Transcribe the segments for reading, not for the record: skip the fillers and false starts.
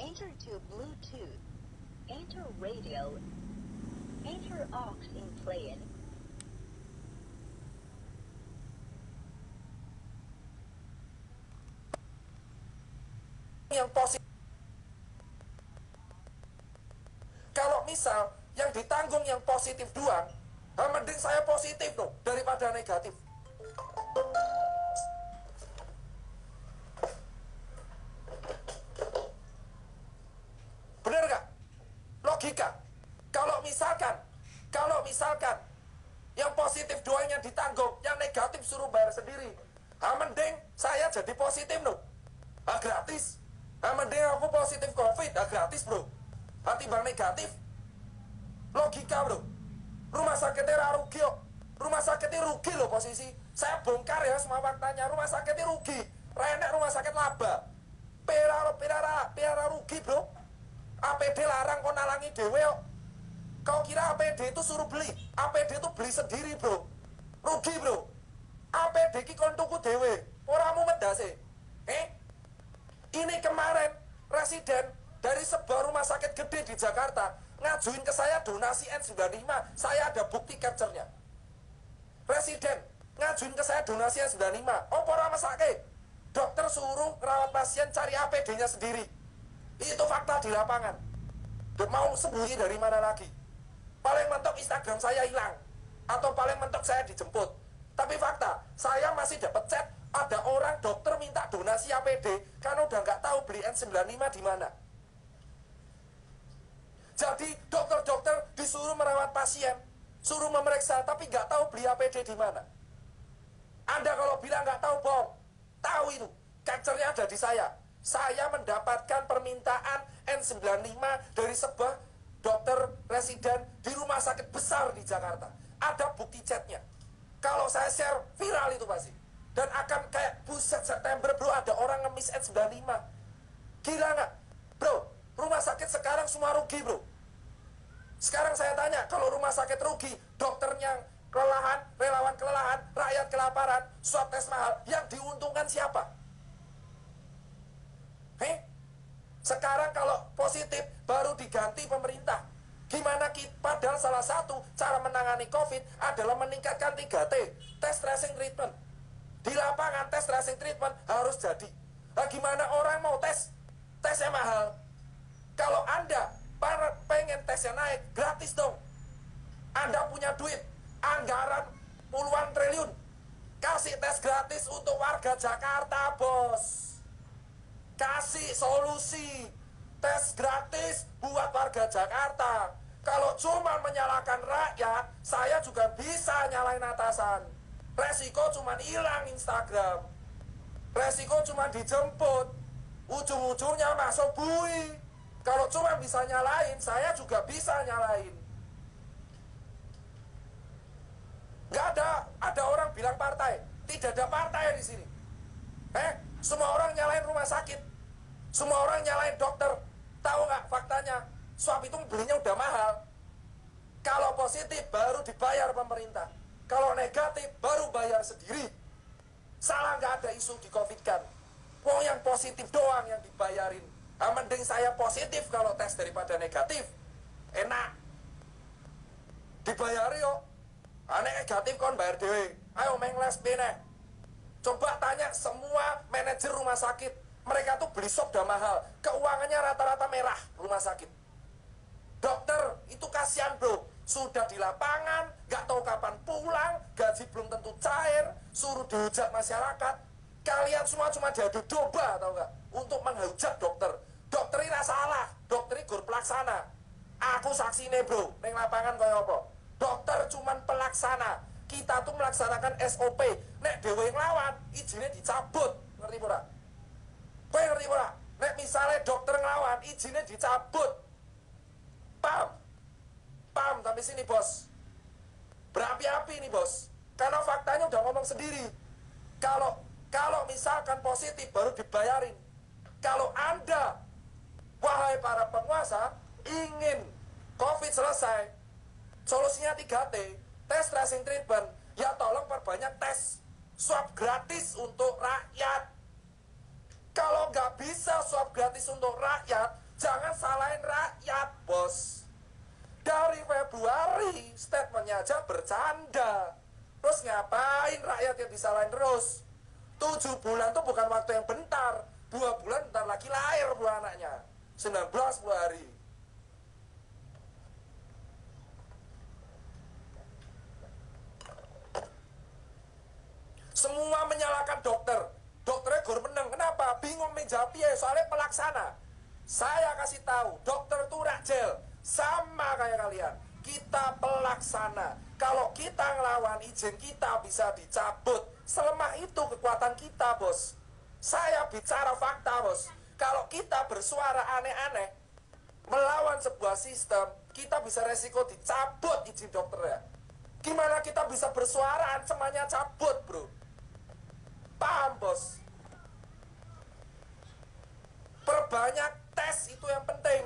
Enter to Bluetooth. Enter radio. Enter aux in plane. Yang positif. Kalau misal yang ditanggung yang positif doang, mending saya positif loh daripada negatif. Bener gak? Logika. Kalau misalkan yang positif doang yang ditanggung, yang negatif suruh bayar sendiri, mending saya jadi positif loh. Gratis. Mending aku positif COVID, gratis bro. Timbang negatif. Logika bro. Rumah sakitnya rugi kok. Rumah sakitnya rugi loh posisi. Saya bongkar ya semua faktanya. Rumah sakitnya rugi. Renek rumah sakit laba. Pera rugi bro. APD larang kok nalangi dewe kok. Kau kira APD itu suruh beli? APD itu beli sendiri bro. Rugi bro. APD ki kon tuku dewe. Oramu medase. Ini kemarin residen dari sebuah rumah sakit gede di Jakarta ngajuin ke saya donasi N95. Saya ada bukti capture-nya. Residen ngajuin ke saya donasi N95. Apa ora mesake? Dokter suruh rawat pasien cari APD-nya sendiri. Itu fakta di lapangan. Mau sembunyi dari mana lagi? Paling mentok Instagram saya hilang, atau paling mentok saya dijemput. Tapi fakta, saya masih dapat chat ada orang dokter minta donasi APD karena udah nggak tahu beli N95 di mana. Jadi dokter-dokter disuruh merawat pasien, suruh memeriksa, tapi nggak tahu beli APD di mana. Anda kalau bilang nggak tahu, bohong. Tahu itu, capture-nya ada di saya. Saya mendapatkan permintaan N95 dari sebuah dokter residen di rumah sakit besar di Jakarta. Ada bukti chatnya. Kalau saya share, viral itu pasti. Dan akan kayak buset September bro, ada orang ngemis N95. Gila nggak? Bro, rumah sakit sekarang semua rugi bro. Sekarang saya tanya, kalau rumah sakit rugi, dokternya kelelahan, relawan kelelahan, rakyat kelaparan, swab tes mahal, yang diuntungkan siapa? Sekarang kalau positif baru diganti pemerintah. Gimana kita? Padahal salah satu cara menangani COVID adalah meningkatkan 3T, test tracing treatment. Di lapangan tes tracing treatment harus jadi. Nah, gimana orang mau tes? Tesnya mahal. Kalau Anda pengen tesnya naik, gratis dong. Anda punya duit, anggaran puluhan triliun. Kasih tes gratis untuk warga Jakarta, bos. Kasih solusi. Tes gratis buat warga Jakarta. Kalau cuma menyalahkan rakyat, saya juga bisa nyalain atasan. Resiko cuma hilang Instagram. Resiko cuma dijemput. Ujung-ujungnya masuk bui. Kalau cuma bisa nyalain, saya juga bisa nyalain. Gak ada orang bilang partai. Tidak ada partai di sini. Semua orang nyalain rumah sakit. Semua orang nyalain dokter. Tahu nggak faktanya? Swab itu belinya udah mahal. Kalau positif baru dibayar pemerintah. Kalau negatif baru bayar sendiri. Salah nggak ada isu di COVID kan. Wong yang positif doang yang dibayarin. Mending saya positif kalau tes daripada negatif. Enak. Dibayar yuk. Negatif kon bayar dewe. Ayo mengles bene. Coba tanya semua manajer rumah sakit. Mereka tuh beli swab udah mahal. Keuangannya rata-rata merah rumah sakit. Dokter itu kasihan bro. Sudah di lapangan, gak tahu kapan pulang, gaji belum tentu cair, suruh dihujat masyarakat. Kalian semua cuma diadu domba, tahu gak? Untuk menghujat dokter. Dokter ini salah, dokter ini guru pelaksana. Aku saksi nih bro, neng lapangan kaya apa? Dokter cuman pelaksana. Kita tuh melaksanakan SOP. Nek dewe ngelawan, izinnya dicabut. Ngerti pura? Kowe ngerti pura? Nek misalnya dokter ngelawan, izinnya dicabut. Paham? Paham sampai sini bos. Berapi-api nih bos. Karena faktanya udah ngomong sendiri. Kalau misalkan positif baru dibayarin. Kalau Anda, wahai para penguasa, ingin COVID selesai, solusinya 3T, tes tracing treatment, ya tolong perbanyak tes. Swab gratis untuk rakyat. Kalau nggak bisa swab gratis untuk rakyat, Jangan salahin rakyat, bos. Dari Februari, statementnya aja bercanda. Terus ngapain rakyat yang disalahin terus? 7 bulan itu bukan waktu yang bentar. 2 bulan bentar lagi lahir buah anaknya. 19 hari. Semua menyalahkan dokter. Dokternya gor menang. Kenapa? Bingung menjawab ya, soalnya pelaksana. Saya kasih tahu, dokter itu rajel. Sama kayak kalian. Kita pelaksana. Kalau kita ngelawan izin kita bisa dicabut. Selemah itu kekuatan kita, bos. Saya bicara fakta, bos. Kalau kita bersuara aneh-aneh, melawan sebuah sistem, kita bisa resiko dicabut izin dokternya. Gimana kita bisa bersuara, ancamannya cabut, bro. Paham, bos? Perbanyak tes itu yang penting.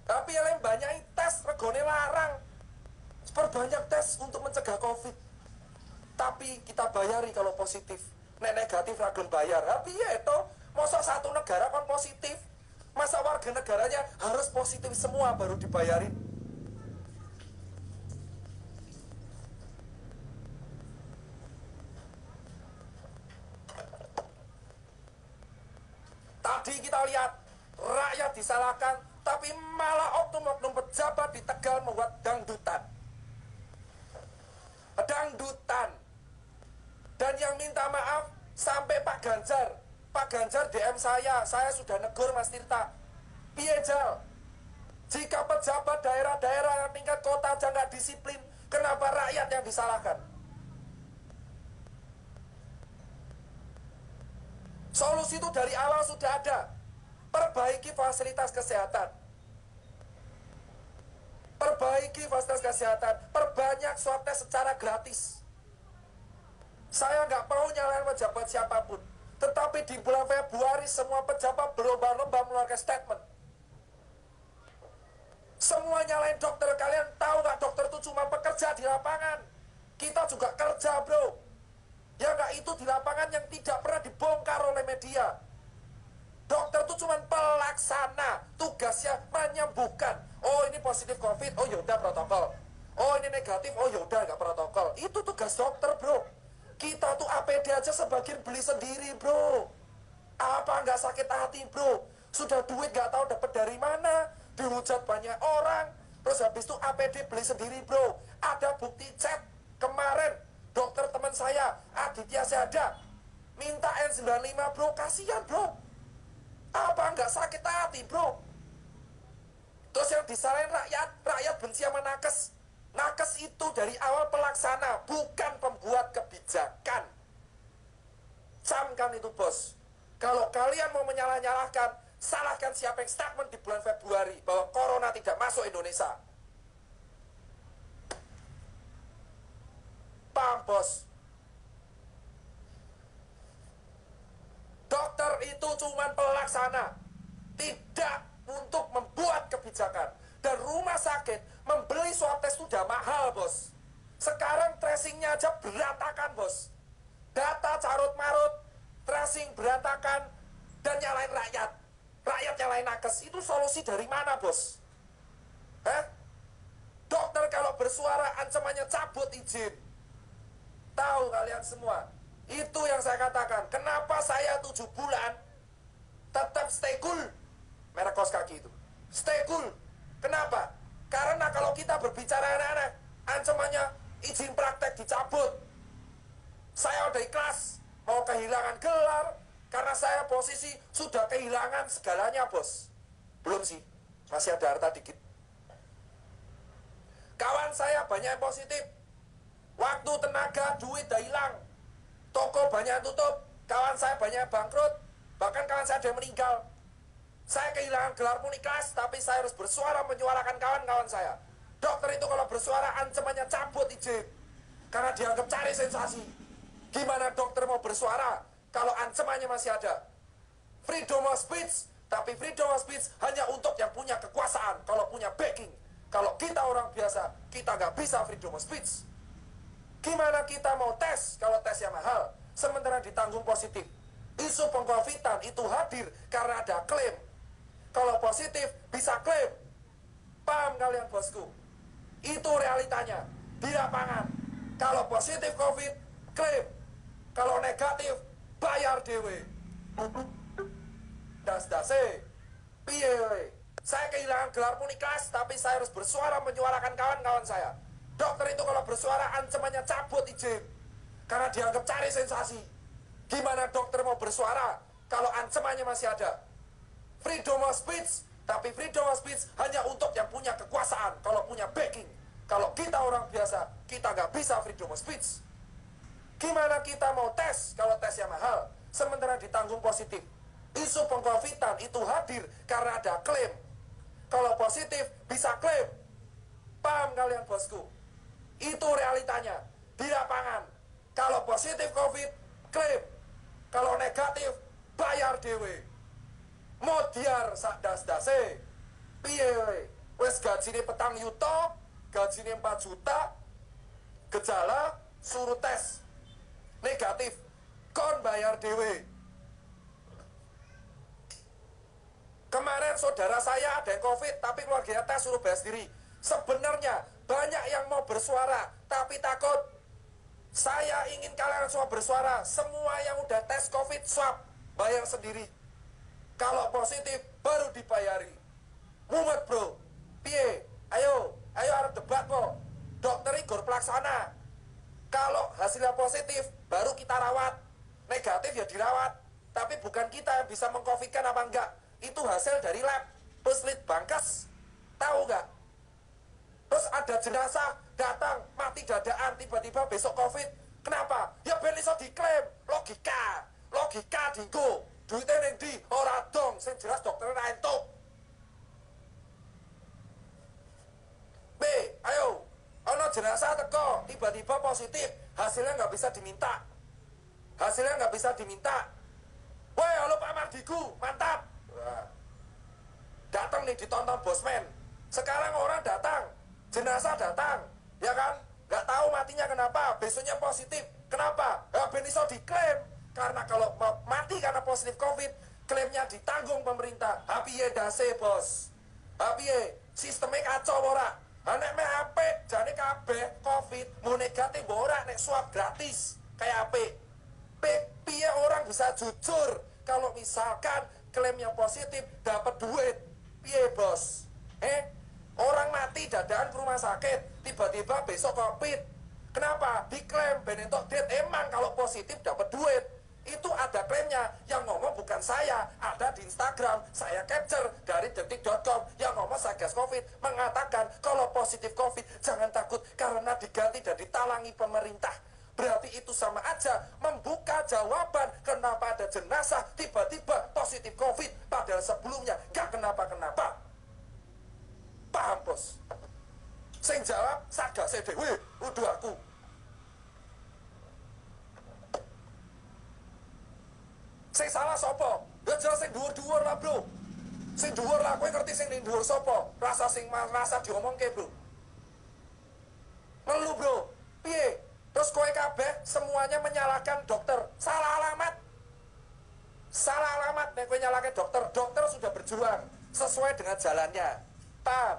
Tapi yang banyak tes, regone larang. Perbanyak tes untuk mencegah COVID. Tapi kita bayari kalau positif. Nek negatif ragam bayar. Tapi ya itu, masa satu negara kan positif. Masa warga negaranya harus positif semua baru dibayarin. Tadi kita lihat rakyat disalahkan, tapi malah oknum-oknum pejabat di Tegal membuat dangdutan. Dangdutan. Dan yang minta maaf sampai Pak Ganjar. Pak Ganjar DM saya sudah negur Mas Tirta. Piye Jal? Jika pejabat daerah-daerah yang tingkat kota aja nggak disiplin, kenapa rakyat yang disalahkan? Solusi itu dari awal sudah ada. Perbaiki fasilitas kesehatan. Perbaiki fasilitas kesehatan. Perbanyak swab test secara gratis. Saya nggak mau nyalain pejabat siapapun. Tetapi di bulan Februari semua pejabat berlomba-lomba mengeluarkan statement. Semua nyalain dokter. Kalian tahu nggak dokter itu cuma pekerja di lapangan. Kita juga kerja, bro. Ya nggak, itu di lapangan yang tidak pernah dibongkar oleh media. Dokter itu cuma pelaksana, tugasnya menyembuhkan. Oh ini positif COVID, oh yaudah protokol. Oh ini negatif, oh yaudah nggak protokol. Itu tugas dokter, bro. Kita tuh APD aja sebagian beli sendiri, bro. Apa nggak sakit hati, bro? Sudah duit nggak tahu dapat dari mana, dihujat banyak orang. Terus habis itu APD beli sendiri, bro. Ada bukti chat kemarin. Dokter teman saya, Aditya Syahda, minta N95, bro. Kasihan, bro. Apa nggak sakit hati, bro? Terus yang disalahin rakyat benci sama nakes. Nakes itu dari awal pelaksana, bukan pembuat kebijakan. Camkan itu, bos. Kalau kalian mau menyalah-nyalahkan, salahkan siapa yang statement di bulan Februari bahwa corona tidak masuk Indonesia. Paham, bos? Dokter itu cuma pelaksana, tidak untuk membuat kebijakan. Dan rumah sakit membeli swab test sudah mahal, bos. Sekarang tracingnya aja berantakan, bos. Data carut-marut, tracing berantakan, dan nyalain rakyat. Rakyat nyalain nakes. Itu solusi dari mana, bos? Dokter kalau bersuara ancamannya cabut izin. Tahu kalian semua. Itu yang saya katakan. Kenapa saya 7 bulan tetap stay cool. Merek kaos kaki itu. Stay cool. Kenapa? Karena kalau kita berbicara aneh-aneh, ancamannya izin praktek dicabut. Saya udah ikhlas mau kehilangan gelar karena saya posisi sudah kehilangan segalanya, bos. Belum sih, masih ada harta dikit. Kawan saya banyak yang positif. Waktu, tenaga, duit udah hilang. Toko banyak yang tutup. Kawan saya banyak yang bangkrut. Bahkan kawan saya ada yang meninggal. Saya kehilangan gelar pun ikhlas, tapi saya harus bersuara menyuarakan kawan-kawan saya. Dokter itu kalau bersuara ancamannya cabut izin. Karena dianggap cari sensasi. Gimana dokter mau bersuara kalau ancamannya masih ada? Freedom of speech, tapi freedom of speech hanya untuk yang punya kekuasaan, kalau punya backing. Kalau kita orang biasa, kita nggak bisa freedom of speech. Gimana kita mau tes kalau tesnya mahal, sementara ditanggung positif? Isu pengcovidan itu hadir karena ada klaim. Kalau positif bisa klaim. Paham kalian bosku? Itu realitanya di lapangan. Kalau positif COVID, klaim. Kalau negatif, bayar dewe. Das-dase, piye? Saya kehilangan gelar pun ikhlas, tapi saya harus bersuara menyuarakan kawan-kawan saya. Dokter itu kalau bersuara ancamannya cabut izin, karena dianggap cari sensasi. Gimana dokter mau bersuara kalau ancamannya masih ada? Freedom of speech, tapi freedom of speech hanya untuk yang punya kekuasaan, kalau punya backing. Kalau kita orang biasa, kita nggak bisa freedom of speech. Gimana kita mau tes kalau tesnya mahal, sementara ditanggung positif? Isu pengcovidan itu hadir karena ada klaim. Kalau positif bisa klaim. Paham kalian bosku? Itu realitanya di lapangan. Kalau positif COVID, klaim. Kalau negatif, bayar dewe. Modiar sak das-dase. Piye? Wes gajine petang yuto, gajine 4 juta. Gejala suruh tes. Negatif, kon bayar dewe. Kemarin saudara saya ada yang COVID, tapi keluarganya tes suruh bayar sendiri. Sebenarnya banyak yang mau bersuara, tapi takut. Saya ingin kalian semua bersuara. Semua yang udah tes COVID swab, bayar sendiri. Kalau positif, baru dibayari. Mumet bro, piye? Ayo harus debat kok. Dokter Igor Pelaksana. Kalau hasilnya positif, baru kita rawat. Negatif ya dirawat. Tapi bukan kita yang bisa mengcovidkan apa enggak. Itu hasil dari lab, puslit bangkes, tahu nggak? Terus ada jenazah datang mati dadaan tiba-tiba besok COVID, kenapa? Ya ben iso diklaim, logika dinggo, duitnya neng di ora dong, sing jelas dokternya ra entuk. B, ayo, ono jenazah teko tiba-tiba positif, hasilnya nggak bisa diminta. Woi, halo Pak Mardigu, mantap. Datang nih ditonton bosman. Sekarang orang datang, jenazah datang, ya kan? Nggak tahu matinya kenapa, besoknya positif. Kenapa? Ya ben iso diklaim. Karena kalau mau mati karena positif COVID, klaimnya ditanggung pemerintah. Hapiye dase bos. Hapiye sistemnya kacau ora. Nek me HP jane kabeh COVID, mau negatif ora nek swab gratis. Kayak apa? Piye orang bisa jujur kalau misalkan klaim yang positif dapat duit? Piye bos? Orang mati dadaan ke rumah sakit, tiba-tiba besok COVID. Kenapa? Diklaim ben entuk duit. Emang kalau positif dapat duit. Itu ada klaimnya. Yang ngomong bukan saya, ada di Instagram. Saya capture dari detik.com. Yang ngomong Satgas Covid mengatakan kalau positif COVID jangan takut karena diganti dan ditalangi pemerintah. Berarti itu sama aja membuka jawaban kenapa ada jenazah tiba-tiba positif COVID padahal sebelumnya gak kenapa-kenapa. Paham bos? Sing jawab Satgas dhewe, udah aku. Sing salah sopo? Ya jelas sing dhuwur-dhuwur lah bro. Sing dhuwur lah, kowe ngerti sing ning dhuwur sopo? Rasa diomongke bro. Ngeluh bro, piye? Terus kowe kabeh semuanya menyalahkan dokter. Salah alamat nek kowe nyalahke dokter. Dokter sudah berjuang sesuai dengan jalannya. Paham?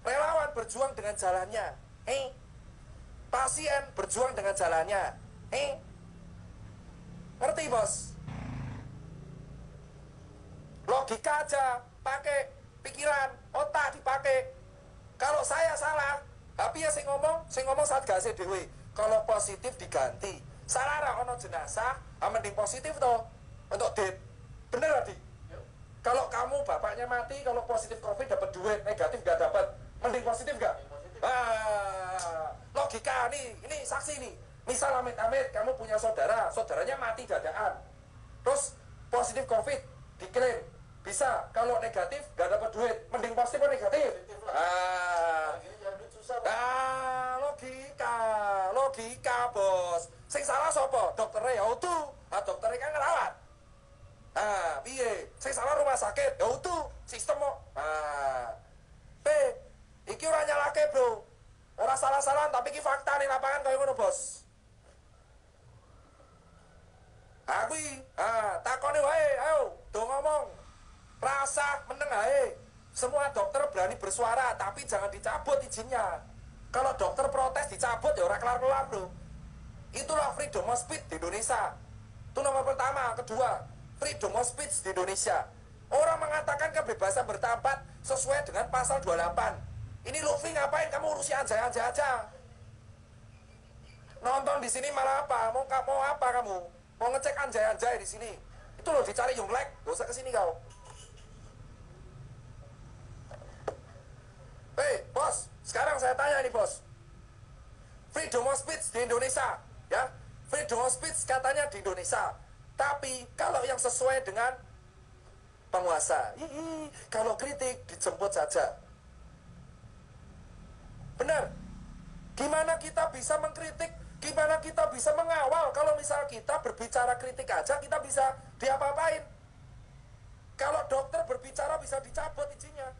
Relawan berjuang dengan jalannya. Pasien berjuang dengan jalannya. Ngerti bos? Logika aja, pakai pikiran, otak dipakai. Kalau saya salah, tapi ya sing ngomong Satgas dhewe. Kalau positif diganti. Salah ra ono jenazah, mending positif toh untuk dit. Bener Adi? Kalau kamu bapaknya mati, kalau positif COVID dapat duit, negatif gak dapat. Mending positif gak? Logika nih, ini saksi nih. Misal amit-amit kamu punya saudaranya mati dadaan. Terus positif COVID diklaim. Bisa, kalau negatif gak dapat duit. Mending positif atau negatif? Logika bos. Sing salah sopo? Dokternya ya utuh. Dokternya kan ngerawat. Piye? Sing salah rumah sakit. Ya utuh. Sistem mo. Iki ora nyalake bro. Ora salah-salahan tapi iki fakta ning lapangan kaya ngono bos. Takone wae, ayo, do ngomong. Semua dokter berani bersuara, tapi jangan dicabut izinnya. Kalau dokter protes dicabut, ya orang kelar-kelar bro. Itulah freedom of speech di Indonesia. Itu nomor pertama. Kedua, freedom of speech di Indonesia. Orang mengatakan kebebasan berpendapat sesuai dengan pasal 28. Ini Luffy ngapain kamu urusi anjay-anjay aja? Nonton di sini malah apa? Mau apa kamu? Mau ngecek anjay-anjay di sini? Itu loh dicari Yonglek, gak usah kesini kau. Hei, bos, sekarang saya tanya nih bos. Freedom of speech di Indonesia, ya? Freedom of speech katanya di Indonesia. Tapi kalau yang sesuai dengan penguasa, kalau kritik dijemput saja. Benar? Gimana kita bisa mengkritik? Gimana kita bisa mengawal kalau misal kita berbicara kritik aja kita bisa diapa-apain? Kalau dokter berbicara bisa dicabut izinnya.